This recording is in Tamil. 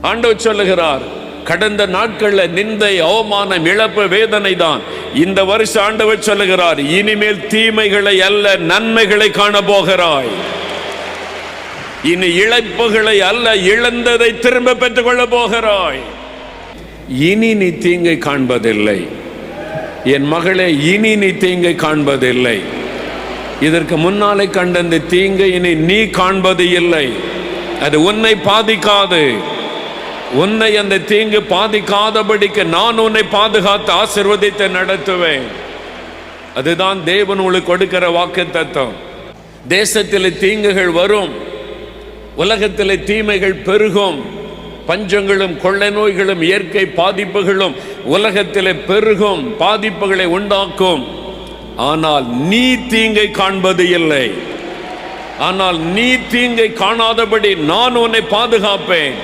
ஆண்டவர் சொல்லுகிறார், கடந்த நாட்கள்ல நிந்தை, அவமானம், இழப்பு, வேதனை தான். இந்த வருஷம் ஆண்டவர் சொல்லுகிறார், இனிமேல் தீமைகளை அல்ல நன்மைகளை காண போகிறாய். இனி இழப்புகளை அல்ல இழந்ததை திரும்ப பெற்றுக் கொள்ள போகிறாய். இனி நீ தீங்கை காண்பதில்லை என் மகளே, இனி நீ தீங்கை காண்பதில்லை. இதற்கு முன்னாலே கண்ட இந்த தீங்கை இனி நீ காண்பது இல்லை. அது உன்னை பாதிக்காது. உன்னை அந்த தீங்கு பாதிக்காதபடிக்கு நான் உன்னை பாதுகாத்து ஆசீர்வதித்து நடத்துவேன். அதுதான் தேவன் உங்களுக்கு கொடுக்கிற வாக்குத்தத்தம். தேசத்தில் தீங்குகள் வரும், உலகத்தில் தீமைகள் பெருகும், பஞ்சங்களும் கொள்ளை நோய்களும் இயற்கை பாதிப்புகளும் உலகத்தில் பெருகும், பாதிப்புகளை உண்டாக்கும். ஆனால் நீ தீங்கை காண்பது இல்லை. ஆனால் நீ தீங்கை காணாதபடி நான் உன்னை பாதுகாப்பேன்.